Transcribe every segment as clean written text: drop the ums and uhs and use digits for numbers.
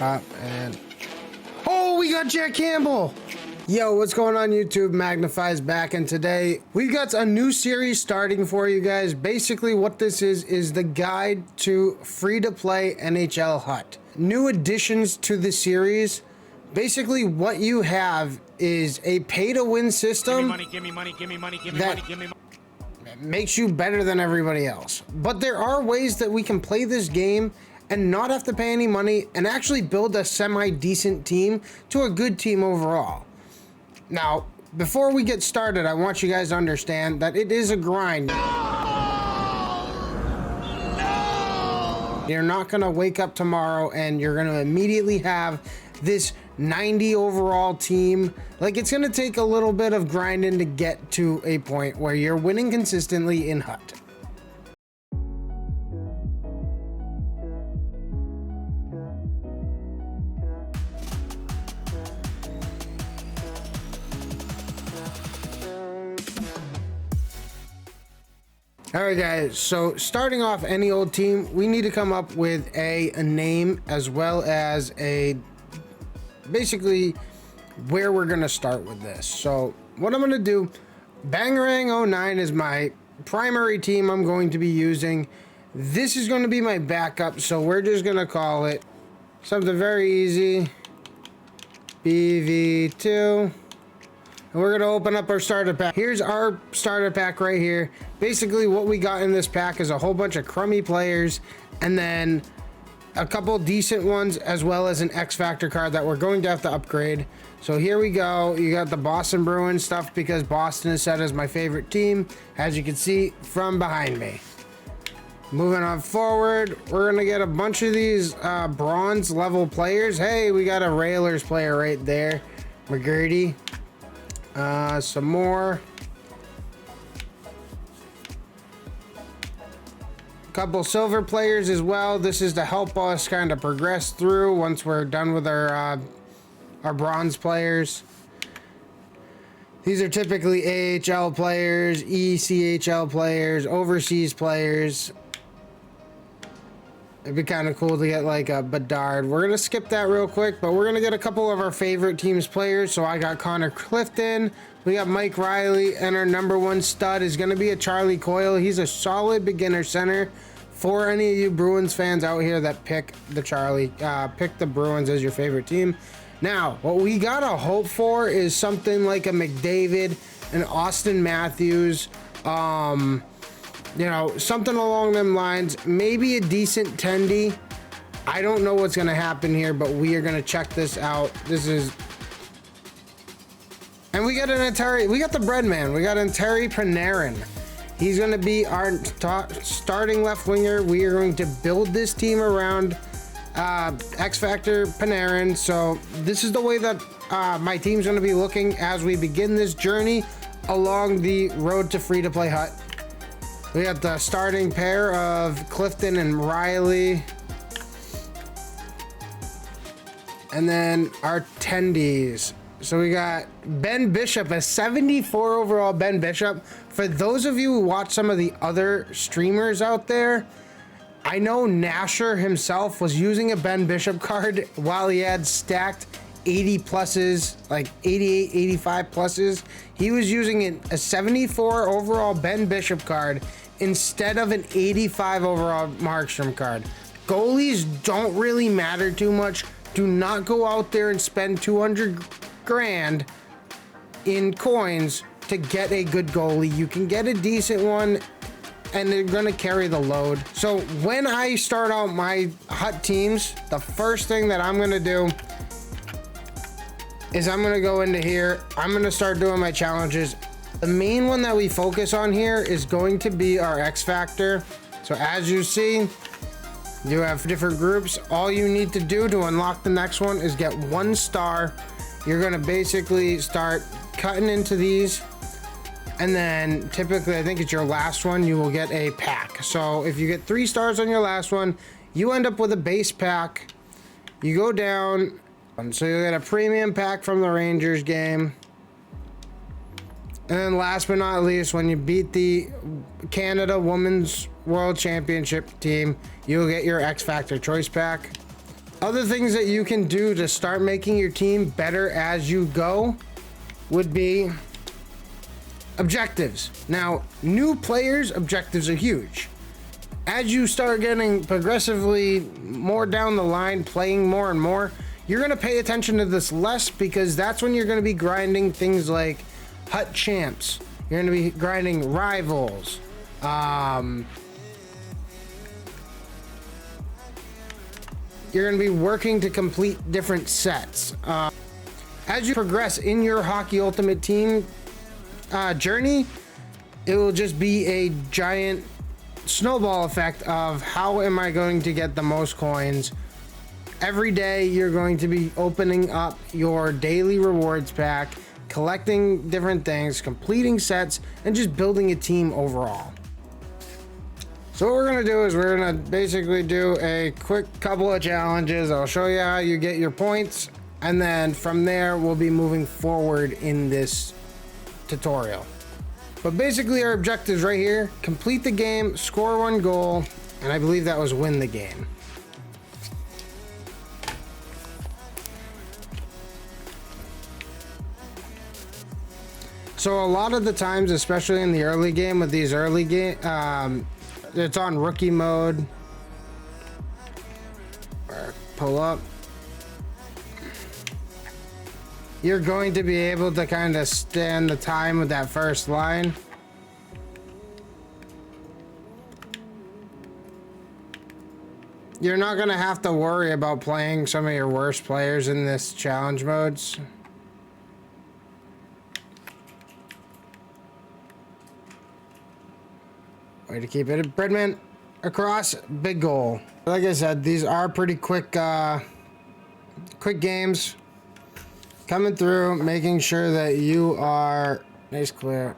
And oh, we got Jack Campbell. Yo, what's going on YouTube? Magnifies back, and today we've got a new series starting for you guys. Basically what this is the guide to free-to-play NHL HUT. New additions to the series. Basically what you have is a pay-to-win system that makes you better than everybody else. But there are ways that we can play this game and not have to pay any money and actually build a semi-decent team to a good team overall. Now, before we get started, I want you guys to understand that it is a grind. You're not gonna wake up tomorrow and you're gonna immediately have this 90 overall team. Like, it's gonna take a little bit of grinding to get to a point where you're winning consistently in HUT. All right, guys, so starting off any old team, we need to come up with a name as well as basically where we're gonna start with this. So what I'm gonna do, Bangarang 09 is my primary team I'm going to be using. This is gonna be my backup, so we're just gonna call it something very easy, BV2. And we're gonna open up our starter pack. Here's our starter pack right here. Basically what we got in this pack is a whole bunch of crummy players and then a couple decent ones, as well as an X Factor card that we're going to have to upgrade. So here we go. You got the Boston Bruins stuff because Boston is set as my favorite team, as you can see from behind me. Moving on forward, we're gonna get a bunch of these bronze level players. Hey, we got a Railers player right there, McGurdy. Some more. Couple silver players as well. This is to help us kind of progress through once we're done with our bronze players. These are typically AHL players, ECHL players, overseas players. It'd be kind of cool to get like a Bedard. We're gonna skip that real quick, but we're gonna get a couple of our favorite team's players. So I got Connor Clifton, we got Mike Riley, and our #1 stud is gonna be a Charlie Coyle. He's a solid beginner center for any of you Bruins fans out here that pick the Bruins as your favorite team. Now, what we gotta hope for is something like a McDavid, an Austin Matthews, you know, something along them lines, maybe a decent Tendy. I don't know what's gonna happen here, but we are gonna check this out. And we got we got the bread man. We got Terry Panarin. He's gonna be our starting left winger. We are going to build this team around X Factor Panarin. So this is the way that my team's gonna be looking as we begin this journey along the road to free-to-play HUT. We got the starting pair of Clifton and Riley. And then our tendies. So we got Ben Bishop, a 74 overall Ben Bishop. For those of you who watch some of the other streamers out there, I know Nasher himself was using a Ben Bishop card while he had stacked 80 pluses, like 88, 85 pluses. He was using a 74 overall Ben Bishop card instead of an 85 overall Markstrom card. Goalies don't really matter too much. Do not go out there and spend 200 grand in coins to get a good goalie. You can get a decent one and they're gonna carry the load. So when I start out my HUT teams, the first thing that I'm gonna do is I'm gonna go into here. I'm gonna start doing my challenges. The main one that we focus on here is going to be our X Factor. So as you see, you have different groups. All you need to do to unlock the next one is get 1 star. You're gonna basically start cutting into these, and then typically, I think it's your last one, you will get a pack. So if you get 3 stars on your last one, you end up with a base pack. You go down, and so you get a premium pack from the Rangers game. And then last but not least, when you beat the Canada Women's World Championship team, you'll get your X Factor Choice Pack. Other things that you can do to start making your team better as you go would be objectives. Now, new players' objectives are huge. As you start getting progressively more down the line, playing more and more, you're going to pay attention to this less, because that's when you're going to be grinding things like hut champs. You're going to be grinding rivals. You're going to be working to complete different sets. As you progress in your Hockey Ultimate Team journey, it will just be a giant snowball effect of how am I going to get the most coins. Every day you're going to be opening up your daily rewards pack, collecting different things, completing sets, and just building a team overall. So what we're going to do is we're going to basically do a quick couple of challenges. I'll show you how you get your points, and then from there we'll be moving forward in this tutorial. But basically our objectives right here: complete the game, score 1 goal, and I believe that was win the game. So a lot of the times, especially in the early game with these early game, it's on rookie mode. Or pull up. You're going to be able to kind of stand the time with that first line. You're not going to have to worry about playing some of your worst players in this challenge modes. Way to keep it. Breadman across, big goal. Like I said, these are pretty quick games. Coming through, making sure that you are nice clear.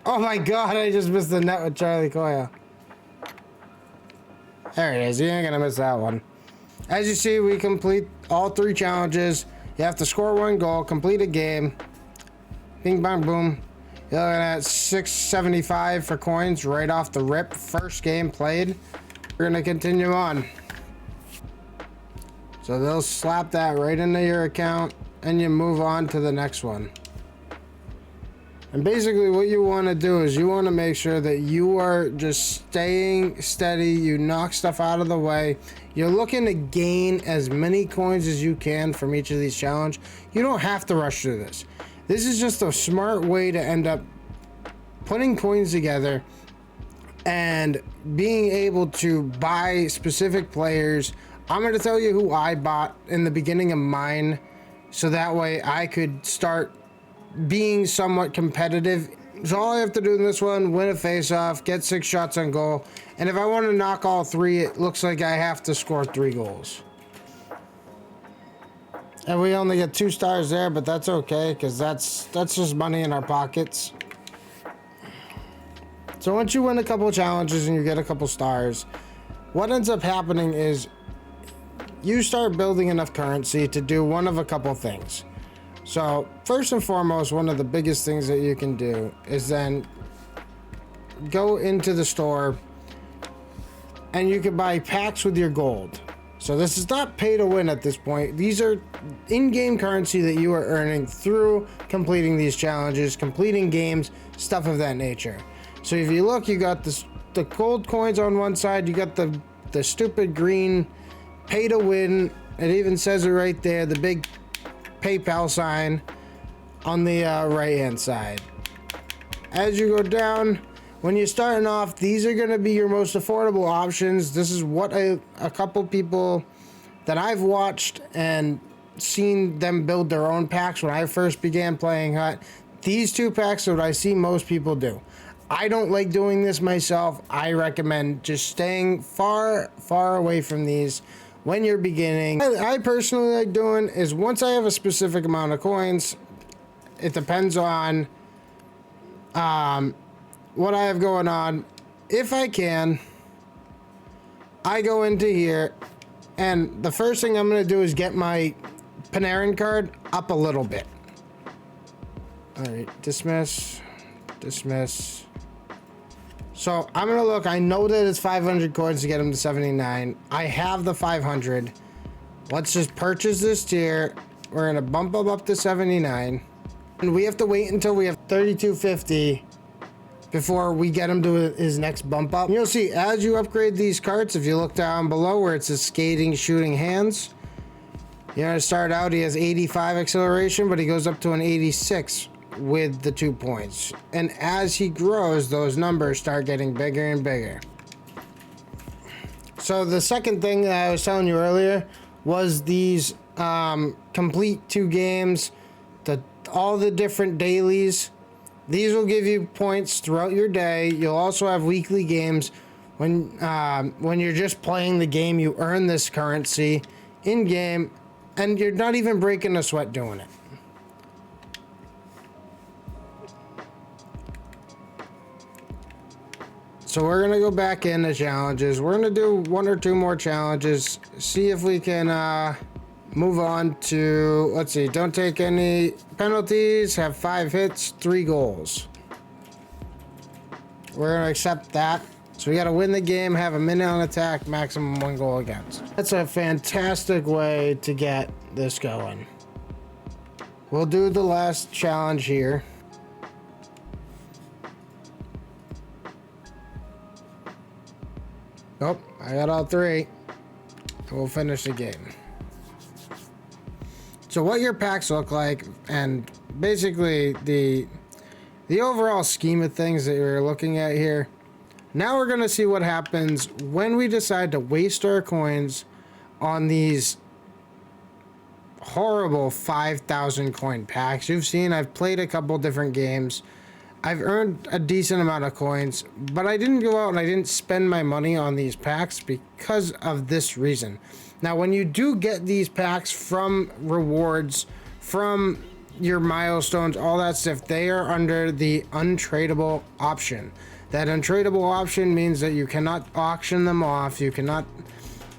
Oh my god, I just missed the net with Charlie Koya. There it is. You ain't gonna miss that one. As you see, we complete all 3 challenges. You have to score 1 goal, complete a game. Bing bang boom. You're looking at 675 for coins right off the rip. First game played. We're gonna continue on. So they'll slap that right into your account, and you move on to the next one. And basically what you want to do is you want to make sure that you are just staying steady. You knock stuff out of the way. You're looking to gain as many coins as you can from each of these challenges. You don't have to rush through this. This is just a smart way to end up putting coins together and being able to buy specific players. I'm going to tell you who I bought in the beginning of mine, so that way I could start being somewhat competitive. So all I have to do in this one, win a face-off, get 6 shots on goal, and if I want to knock all 3, it looks like I have to score 3 goals. And we only get 2 stars there, but that's okay, because that's just money in our pockets. So once you win a couple of challenges and you get a couple stars, what ends up happening is you start building enough currency to do one of a couple things. So first and foremost, one of the biggest things that you can do is then go into the store and you can buy packs with your gold. So this is not pay to win at this point. These are in-game currency that you are earning through completing these challenges, completing games, stuff of that nature. So if you look, you got the gold coins on one side, you got the stupid green pay to win. It even says it right there, the big PayPal sign on the right hand side. As you go down, when you're starting off, these are going to be your most affordable options. This is what a couple people that I've watched and seen them build their own packs when I first began playing Hut. These 2 packs are what I see most people do. I don't like doing this myself. I recommend just staying far away from these when you're beginning. I personally like doing is once I have a specific amount of coins, it depends on what I have going on. If I can, I go into here, and the first thing I'm going to do is get my Panarin card up a little bit. All right, dismiss. So I'm going to look. I know that it's 500 coins to get him to 79. I have the 500. Let's just purchase this tier. We're gonna bump him up to 79. And we have to wait until we have 3250 before we get him to his next bump up. You'll see as you upgrade these carts, if you look down below where it says skating, shooting, hands, you're gonna start out, he has 85 acceleration, but he goes up to an 86 with the 2 points. And as he grows, those numbers start getting bigger and bigger. So the second thing that I was telling you earlier was these complete 2 games, all the different dailies. These will give you points throughout your day. You'll also have weekly games. When you're just playing the game, you earn this currency in game, and you're not even breaking a sweat doing it. So we're gonna go back into challenges. We're gonna do 1 or 2 more challenges. See if we can move on to, let's see, don't take any penalties, have 5 hits, 3 goals. We're gonna accept that. So we gotta win the game, have a minute on attack, maximum 1 goal against. That's a fantastic way to get this going. We'll do the last challenge here. Oh, I got all 3. We'll finish the game. So what your packs look like, and basically the overall scheme of things that you're looking at here. Now we're gonna see what happens when we decide to waste our coins on these horrible 5,000 coin packs. You've seen I've played a couple different games. I've earned a decent amount of coins, but I didn't go out and I didn't spend my money on these packs because of this reason. Now, when you do get these packs from rewards, from your milestones, all that stuff, they are under the untradeable option. That untradeable option means that you cannot auction them off, you cannot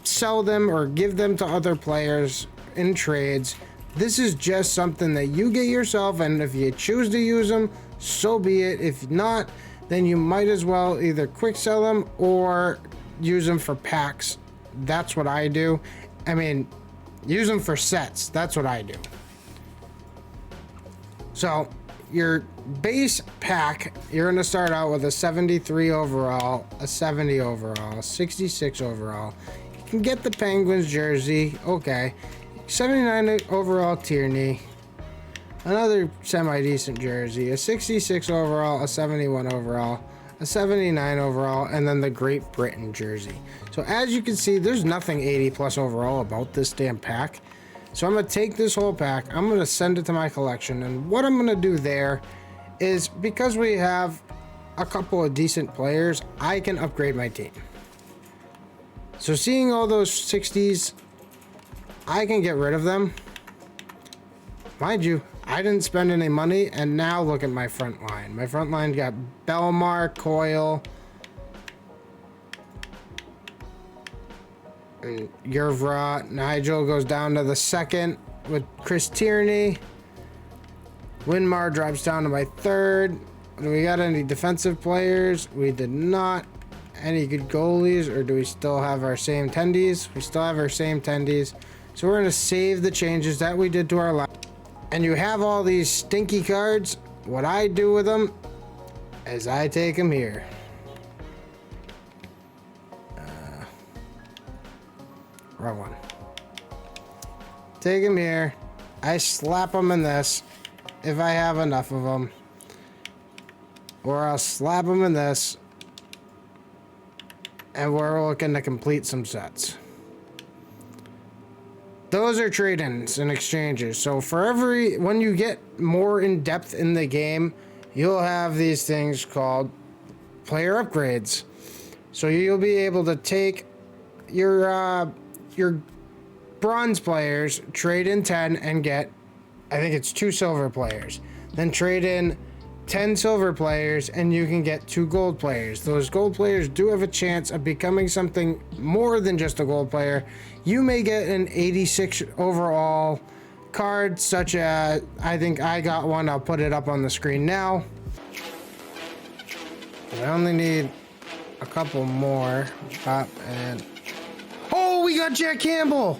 sell them or give them to other players in trades. This is just something that you get yourself, and if you choose to use them, so be it. If not, then you might as well either quick sell them or use them for packs. That's what I do. I mean, use them for sets. That's what I do. So your base pack, you're going to start out with a 73 overall, a 70 overall, 66 overall. You can get the Penguins jersey. Okay. 79 overall Tierney. Another semi-decent jersey, a 66 overall, a 71 overall, a 79 overall, and then the Great Britain jersey. So as you can see, there's nothing 80 plus overall about this damn pack. So I'm gonna take this whole pack, I'm gonna send it to my collection, and what I'm gonna do there is, because we have a couple of decent players, I can upgrade my team. So seeing all those 60s, I can get rid of them. Mind you, I didn't spend any money, and now look at my front line. My front line got Belmar, Coyle, and Yervra. Nigel goes down to the second with Chris Tierney. Winmar drops down to my third. Do we got any defensive players? We did not. Any good goalies, or do we still have our same tendies? We still have our same tendies. So we're going to save the changes that we did to our line. And you have all these stinky cards. What I do with them is I take them here. Wrong one. Take them here. I slap them in this if I have enough of them. Or I'll slap them in this. And we're looking to complete some sets. Those are trade-ins and exchanges. So for when you get more in depth in the game, you'll have these things called player upgrades. So you'll be able to take your bronze players, trade in 10 and get, I think it's 2 silver players. Then trade in 10 silver players and you can get 2 gold players. Those gold players do have a chance of becoming something more than just a gold player. You may get an 86 overall card, such as, I think I got one. I'll put it up on the screen now. I only need a couple more. And oh, we got Jack Campbell.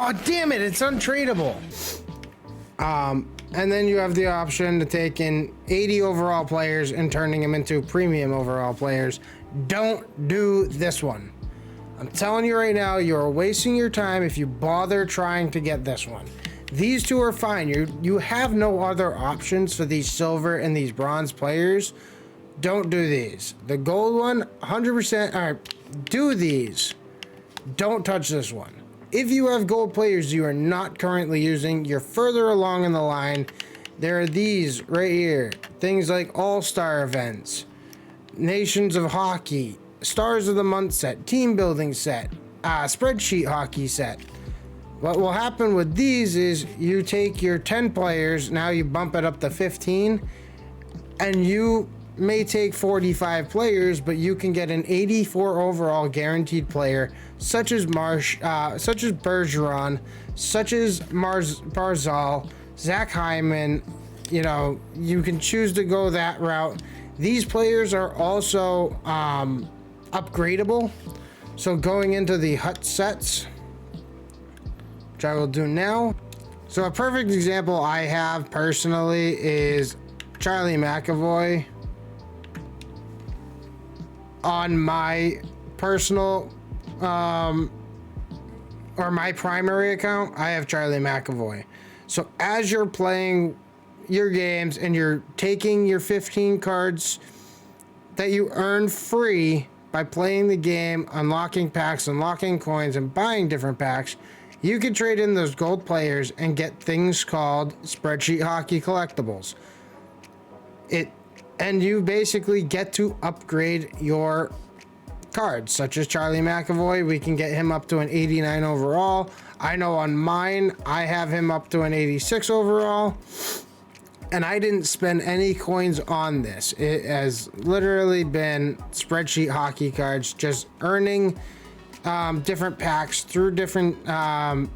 Oh, damn it, it's untradeable. And then you have the option to take in 80 overall players and turning them into premium overall players. Don't do this one. I'm telling you right now, you're wasting your time if you bother trying to get this one. These two are fine. You have no other options for these silver and these bronze players. Don't do these. The gold one, 100%. All right, do these. Don't touch this one. If you have gold players you are not currently using, you're further along in the line. There are these right here. Things like All-Star events, Nations of Hockey, Stars of the Month set, Team Building set, Spreadsheet Hockey set. What will happen with these is you take your 10 players, now you bump it up to 15, and you may take 45 players, but you can get an 84 overall guaranteed player, such as such as Bergeron, such as Barzal, Zach Hyman. You know, you can choose to go that route. These players are also upgradable. So going into the hut sets, which I will do now. So a perfect example I have personally is Charlie McAvoy. On my personal or my primary account, I have Charlie McAvoy. So as you're playing your games and you're taking your 15 cards that you earn free by playing the game, unlocking packs, unlocking coins, and buying different packs, you can trade in those gold players and get things called Spreadsheet Hockey collectibles. And you basically get to upgrade your cards, such as Charlie McAvoy. We can get him up to an 89 overall. I know on mine, I have him up to an 86 overall. And I didn't spend any coins on this. It has literally been Spreadsheet Hockey cards, just earning different packs through different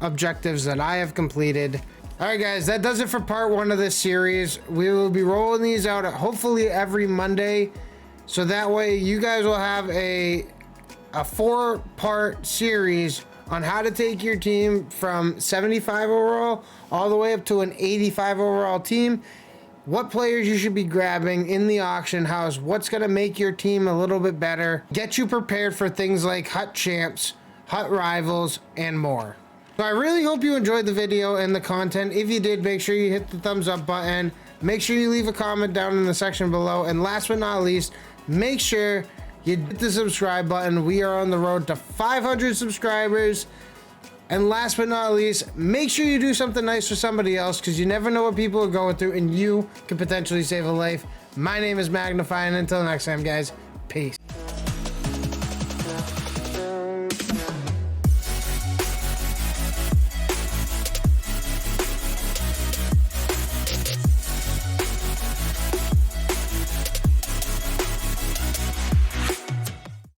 objectives that I have completed. All right, guys, that does it for part 1 of this series. We will be rolling these out hopefully every Monday, so that way you guys will have a 4-part series on how to take your team from 75 overall all the way up to an 85 overall team. What players you should be grabbing in the auction house, what's going to make your team a little bit better, get you prepared for things like Hut Champs, Hut Rivals, and more. So I really hope you enjoyed the video and the content. If you did, make sure you hit the thumbs up button. Make sure you leave a comment down in the section below. And last but not least, make sure you hit the subscribe button. We are on the road to 500 subscribers. And last but not least, make sure you do something nice for somebody else, because you never know what people are going through and you could potentially save a life. My name is Magnify, and until next time, guys, peace.